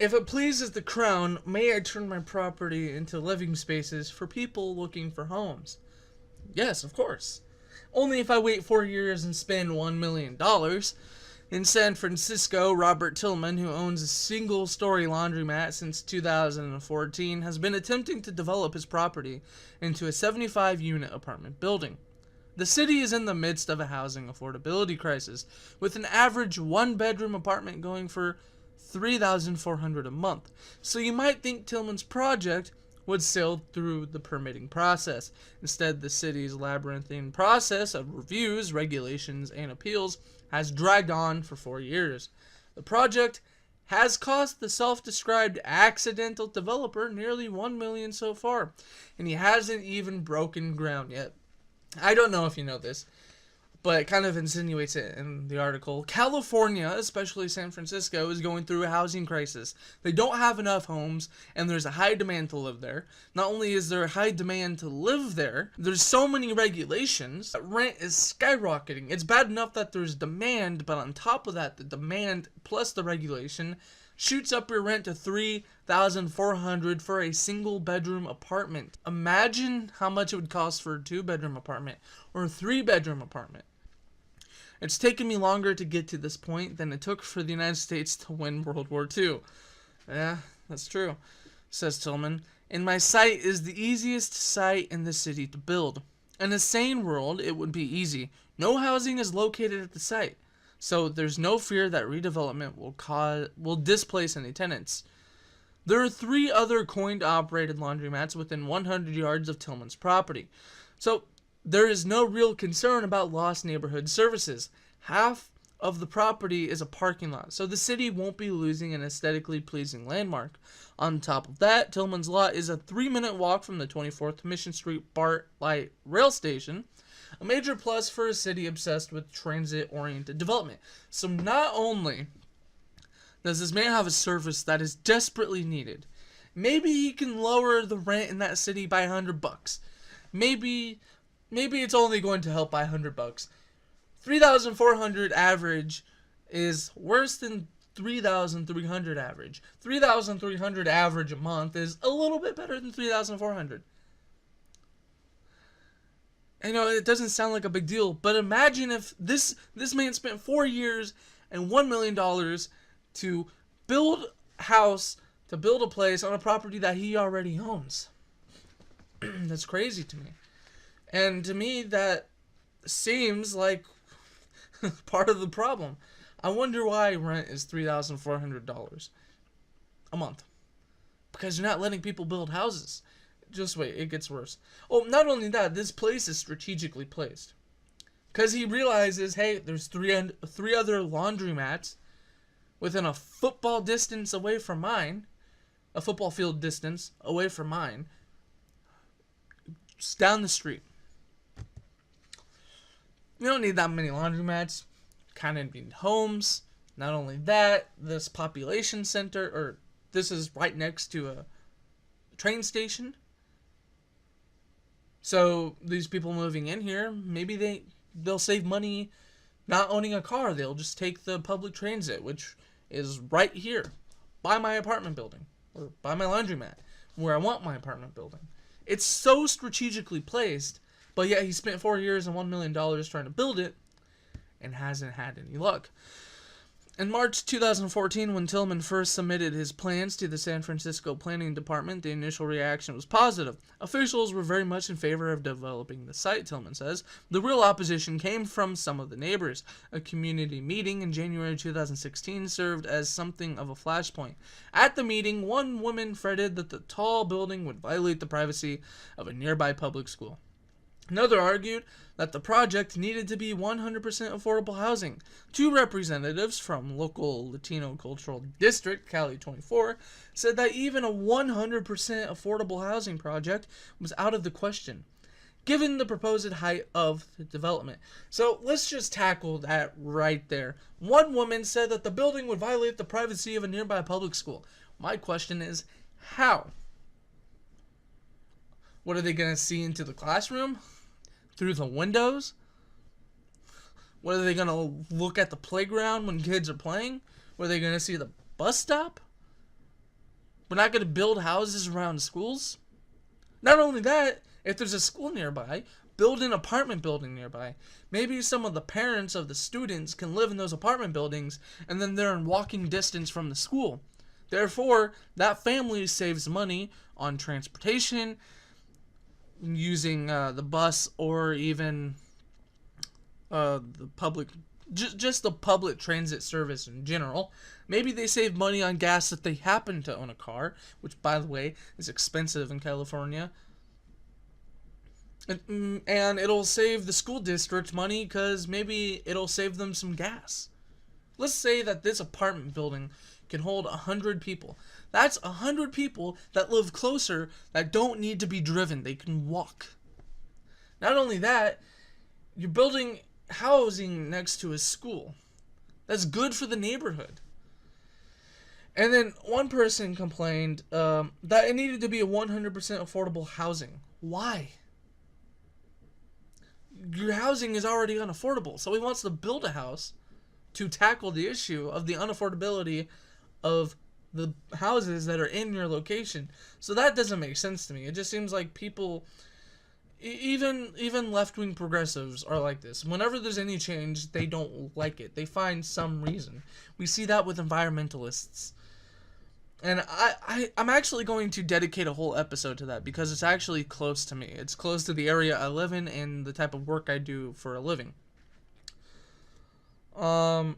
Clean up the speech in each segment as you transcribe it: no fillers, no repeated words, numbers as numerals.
If it pleases the crown, may I turn my property into living spaces for people looking for homes? Yes, of course. Only if I wait 4 years and spend $1 million. In San Francisco, Robert Tillman, who owns a single-story laundromat since 2014, has been attempting to develop his property into a 75-unit apartment building. The city is in the midst of a housing affordability crisis, with an average one-bedroom apartment going for $3,400 a month. So you might think Tillman's project would sail through the permitting process. Instead, the city's labyrinthine process of reviews, regulations, and appeals has dragged on for 4 years. The project has cost the self-described accidental developer nearly $1 million so far, and he hasn't even broken ground yet. I don't know if you know this, but it kind of insinuates it in the article. California, especially San Francisco, is going through a housing crisis. They don't have enough homes, and there's a high demand to live there. Not only is there a high demand to live there, there's so many regulations that rent is skyrocketing. It's bad enough that there's demand, but on top of that, the demand plus the regulation shoots up your rent to $3,400 for a single bedroom apartment. Imagine how much it would cost for a 2-bedroom apartment or a 3-bedroom apartment. It's taken me longer to get to this point than it took for the United States to win World War II. Yeah, that's true, says Tillman. And my site is the easiest site in the city to build. In a sane world, it would be easy. No housing is located at the site, so there's no fear that redevelopment will displace any tenants. There are 3 other coin-operated laundromats within 100 yards of Tillman's property, so there is no real concern about lost neighborhood services. Half of the property is a parking lot, so the city won't be losing an aesthetically pleasing landmark. On top of that, Tillman's lot is a 3-minute walk from the 24th Mission Street BART Light Rail Station, a major plus for a city obsessed with transit-oriented development. So not only does this man have a service that is desperately needed, maybe he can lower the rent in that city by $100. Maybe it's only going to help by $100. $3,400 average is worse than $3,300 average. $3,300 average a month is a little bit better than $3,400. I know it doesn't sound like a big deal, but imagine if this man spent 4 years and $1 million to build a house, to build a place on a property that he already owns. That's crazy to me. And to me, that seems like part of the problem. I wonder why rent is $3,400 a month. Because you're not letting people build houses. Just wait, it gets worse. Oh, not only that, this place is strategically placed. Because he realizes, hey, there's three other laundromats within a football distance away from mine. A football field distance away from mine. Just down the street. You don't need that many laundromats. Kind of need homes. Not only that, this population center, or this is right next to a train station. So these people moving in here, maybe they'll save money not owning a car. They'll just take the public transit, which is right here by my apartment building, or by my laundromat, where I want my apartment building. It's so strategically placed, but yet he spent 4 years and $1 million trying to build it and hasn't had any luck. In March 2014, when Tillman first submitted his plans to the San Francisco Planning Department, the initial reaction was positive. Officials were very much in favor of developing the site, Tillman says. The real opposition came from some of the neighbors. A community meeting in January 2016 served as something of a flashpoint. At the meeting, one woman fretted that the tall building would violate the privacy of a nearby public school. Another argued that the project needed to be 100% affordable housing. 2 representatives from local Latino cultural district, Cali 24, said that even a 100% affordable housing project was out of the question, given the proposed height of the development. So let's just tackle that right there. One woman said that the building would violate the privacy of a nearby public school. My question is, how? What are they going to see into the classroom? Through the windows? What are they going to look at the playground when kids are playing? What are they going to see the bus stop? We're not going to build houses around schools. Not only that, if there's a school nearby, build an apartment building nearby. Maybe some of the parents of the students can live in those apartment buildings, and then they're in walking distance from the school. Therefore, that family saves money on transportation, using the bus, or even the public, just the public transit service in general. Maybe they save money on gas if they happen to own a car, which, by the way, is expensive in California. And it'll save the school district money because maybe it'll save them some gas. Let's say that this apartment building can hold 100 people. That's 100 people that live closer that don't need to be driven. They can walk. Not only that, you're building housing next to a school. That's good for the neighborhood. And then one person complained that it needed to be a 100% affordable housing. Why? Your housing is already unaffordable. So he wants to build a house to tackle the issue of the unaffordability of the houses that are in your location. So that doesn't make sense to me. It just seems like people, even left-wing progressives are like this. Whenever there's any change, they don't like it. They find some reason. We see that with environmentalists. And I'm actually going to dedicate a whole episode to that because it's actually close to me. It's close to the area I live in and the type of work I do for a living. And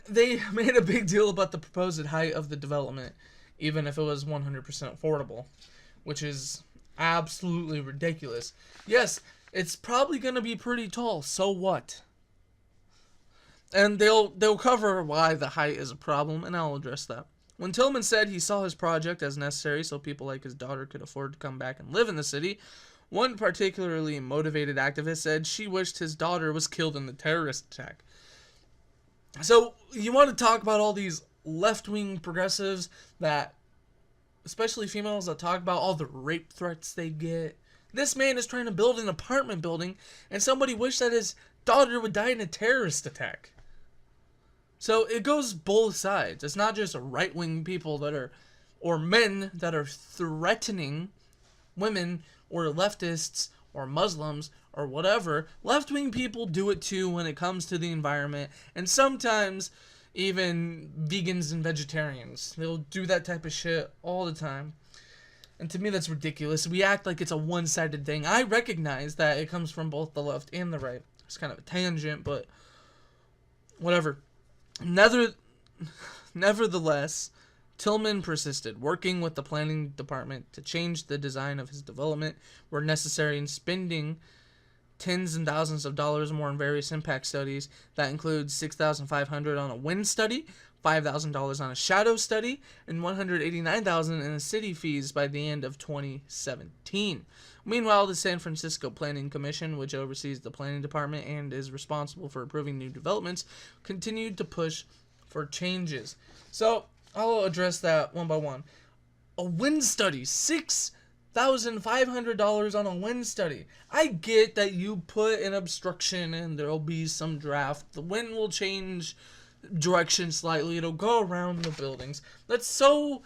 they made a big deal about the proposed height of the development, even if it was 100% affordable, which is absolutely ridiculous. Yes, it's probably going to be pretty tall, so what? And they'll cover why the height is a problem, and I'll address that. When Tillman said he saw his project as necessary so people like his daughter could afford to come back and live in the city, one particularly motivated activist said she wished his daughter was killed in the terrorist attack. So you want to talk about all these left-wing progressives that, especially females, that talk about all the rape threats they get. This man is trying to build an apartment building, and somebody wished that his daughter would die in a terrorist attack. So it goes both sides. It's not just right-wing people that are, or men that are threatening women or leftists or Muslims or whatever. Left-wing people do it too when it comes to the environment, and sometimes even vegans and vegetarians. They'll do that type of shit all the time. And to me, that's ridiculous. We act like it's a one-sided thing. I recognize that it comes from both the left and the right. It's kind of a tangent, but whatever. Nevertheless, Tillman persisted, working with the planning department to change the design of his development where necessary and spending tens and thousands of dollars more on various impact studies. That includes $6,500 on a wind study, $5,000 on a shadow study, and $189,000 in city fees by the end of 2017. Meanwhile, the San Francisco Planning Commission, which oversees the planning department and is responsible for approving new developments, continued to push for changes. So, I'll address that one by one. A wind study, $6,500 on a wind study. I get that you put an obstruction and there'll be some draft. The wind will change direction slightly. It'll go around the buildings. That's so...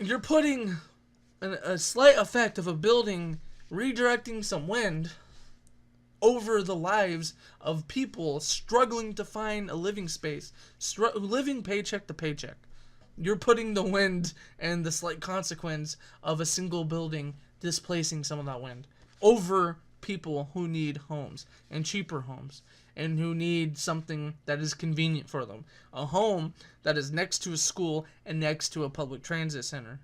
You're putting a slight effect of a building redirecting some wind over the lives of people struggling to find a living space, living paycheck to paycheck. You're putting the wind and the slight consequence of a single building displacing some of that wind over people who need homes and cheaper homes and who need something that is convenient for them. A home that is next to a school and next to a public transit center.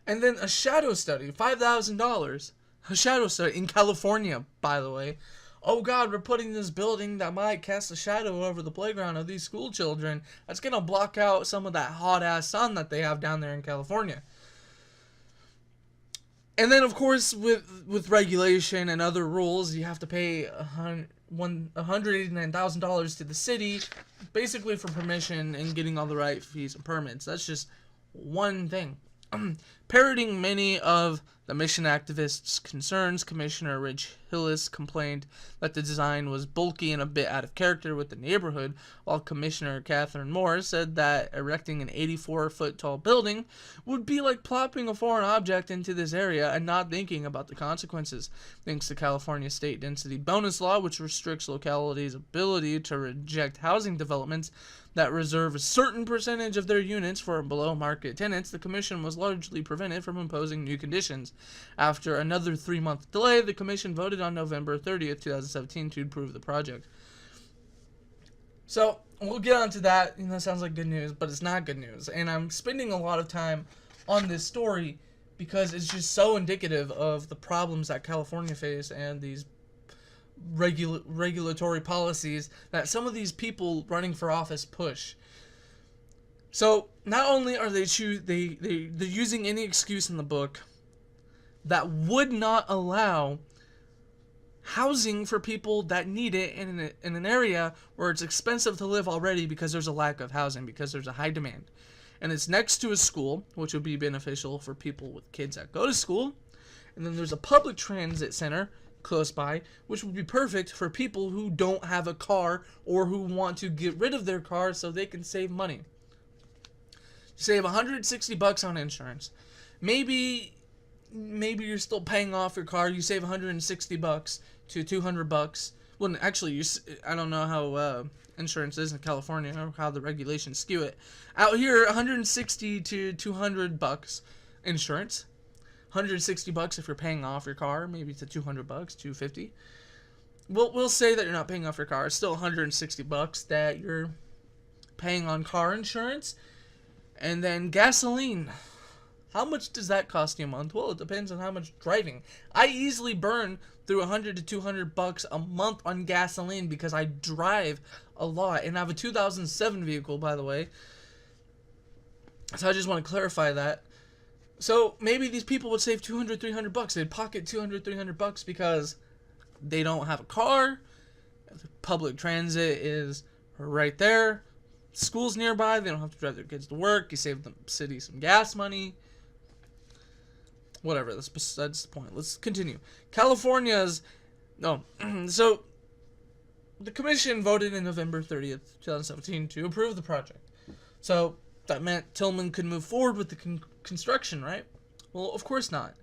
And then a shadow study, $5,000. A shadow study in California, by the way. Oh God, we're putting this building that might cast a shadow over the playground of these school children. That's going to block out some of that hot-ass sun that they have down there in California. And then, of course, with regulation and other rules, you have to pay $189,000 to the city, basically for permission and getting all the right fees and permits. That's just one thing. Parroting many of the mission activists' concerns, Commissioner Rich Hillis complained that the design was bulky and a bit out of character with the neighborhood, while Commissioner Catherine Moore said that erecting an 84-foot-tall building would be like plopping a foreign object into this area and not thinking about the consequences, thanks to California's state density bonus law, which restricts localities' ability to reject housing developments that reserve a certain percentage of their units for below-market tenants. The commission was largely prevented from imposing new conditions. After another 3-month delay, the commission voted on November 30th, 2017 to approve the project. So, we'll get onto that. Sounds like good news, but it's not good news. And I'm spending a lot of time on this story because it's just so indicative of the problems that California face and these regulatory policies that some of these people running for office push. So not only are they're using any excuse in the book that would not allow housing for people that need it in an area where it's expensive to live already because there's a lack of housing, because there's a high demand. And it's next to a school, which would be beneficial for people with kids that go to school. And then there's a public transit center close by, which would be perfect for people who don't have a car or who want to get rid of their car so they can save money. Save $160 on insurance. Maybe you're still paying off your car. You save $160 to $200. Well, actually, I don't know how insurance is in California or how the regulations skew it. Out here, $160 to $200 insurance. $160 if you're paying off your car, maybe to $200, $250. We'll say that you're not paying off your car. It's still $160 that you're paying on car insurance. And then gasoline. How much does that cost you a month? Well, it depends on how much driving. I easily burn through $100 to $200 a month on gasoline because I drive a lot. And I have a 2007 vehicle, by the way. So I just want to clarify that. So maybe these people would save $200, $300. They'd pocket $200, $300 because they don't have a car. Public transit is right there. School's nearby. They don't have to drive their kids to work. You save the city some gas money. Whatever. That's the point. Let's continue. So the commission voted in November 30th, 2017 to approve the project. So that meant Tillman could move forward with the construction, right? Well, of course not.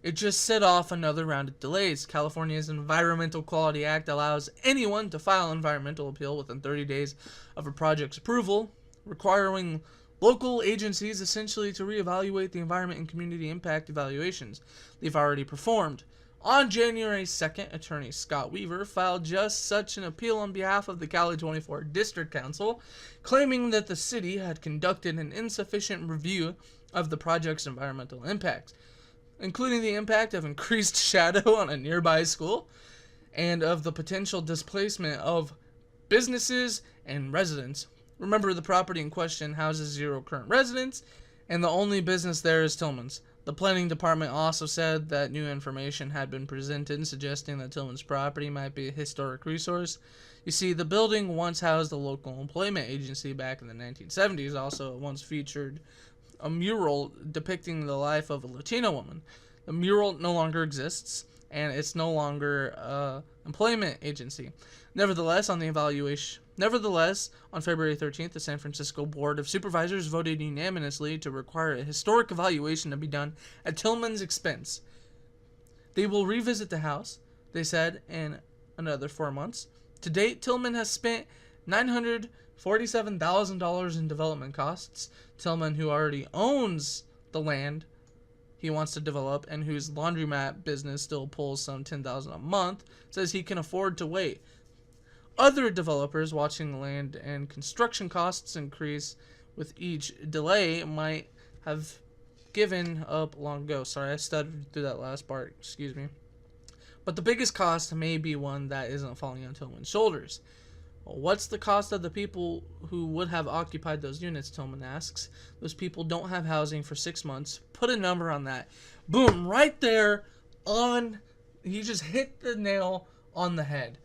It just set off another round of delays. California's Environmental Quality Act allows anyone to file an environmental appeal within 30 days of a project's approval, requiring local agencies essentially to reevaluate the environment and community impact evaluations they've already performed. On January 2nd, attorney Scott Weaver filed just such an appeal on behalf of the Cali 24 District Council, claiming that the city had conducted an insufficient review of the project's environmental impacts, including the impact of increased shadow on a nearby school and of the potential displacement of businesses and residents. Remember, the property in question houses 0 current residents, and the only business there is Tillmans. The planning department also said that new information had been presented suggesting that Tillman's property might be a historic resource. You see, the building once housed a local employment agency back in the 1970s. Also, it once featured a mural depicting the life of a Latino woman. The mural no longer exists, and it's no longer an employment agency. Nevertheless, on February 13th, the San Francisco Board of Supervisors voted unanimously to require a historic evaluation to be done at Tillman's expense. They will revisit the house, they said, in another 4 months. To date, Tillman has spent $947,000 in development costs. Tillman, who already owns the land he wants to develop and whose laundromat business still pulls some $10,000 a month, says he can afford to wait. Other developers watching the land and construction costs increase with each delay might have given up long ago. Sorry, I stuttered through that last part. Excuse me. But the biggest cost may be one that isn't falling on Tillman's shoulders. Well, what's the cost of the people who would have occupied those units, Tillman asks. Those people don't have housing for 6 months. Put a number on that. Boom, right there on... He just hit the nail on the head.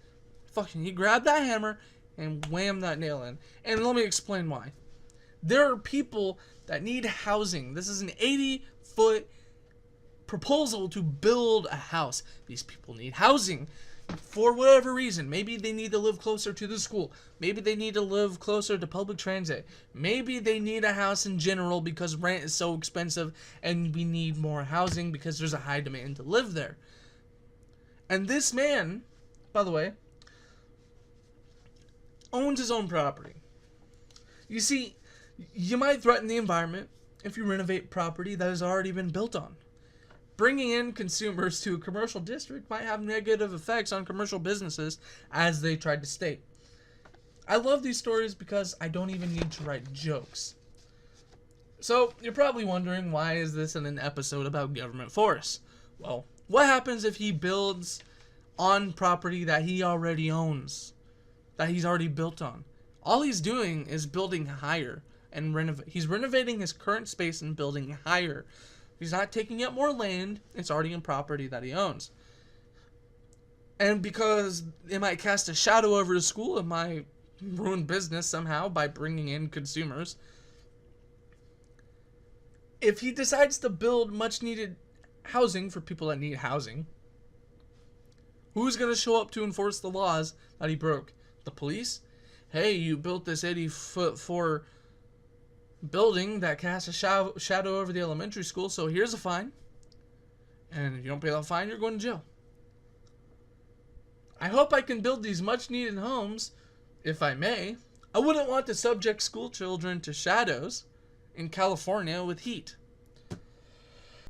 Fucking, he grabbed that hammer and whammed that nail in. And let me explain why. There are people that need housing. This is an foot proposal to build a house. These people need housing for whatever reason. Maybe they need to live closer to the school. Maybe they need to live closer to public transit. Maybe they need a house in general because rent is so expensive and we need more housing because there's a high demand to live there. And this man, by the way, owns his own property. You see, you might threaten the environment if you renovate property that has already been built on. Bringing in consumers to a commercial district might have negative effects on commercial businesses, as they tried to state. I love these stories because I don't even need to write jokes. So, you're probably wondering, why is this in an episode about government forests? Well, what happens if he builds on property that he already owns, that he's already built on? All he's doing is building higher, and he's renovating his current space and building higher. He's not taking up more land. It's already in property that he owns. And because it might cast a shadow over the school, it might ruin business somehow by bringing in consumers. If he decides to build much needed housing for people that need housing, who's going to show up to enforce the laws that he broke? The police? Hey, you built this 80-foot building that casts a shadow over the elementary school, so here's a fine. And if you don't pay that fine, you're going to jail. I hope I can build these much needed homes, if I may. I wouldn't want to subject school children to shadows in California with heat.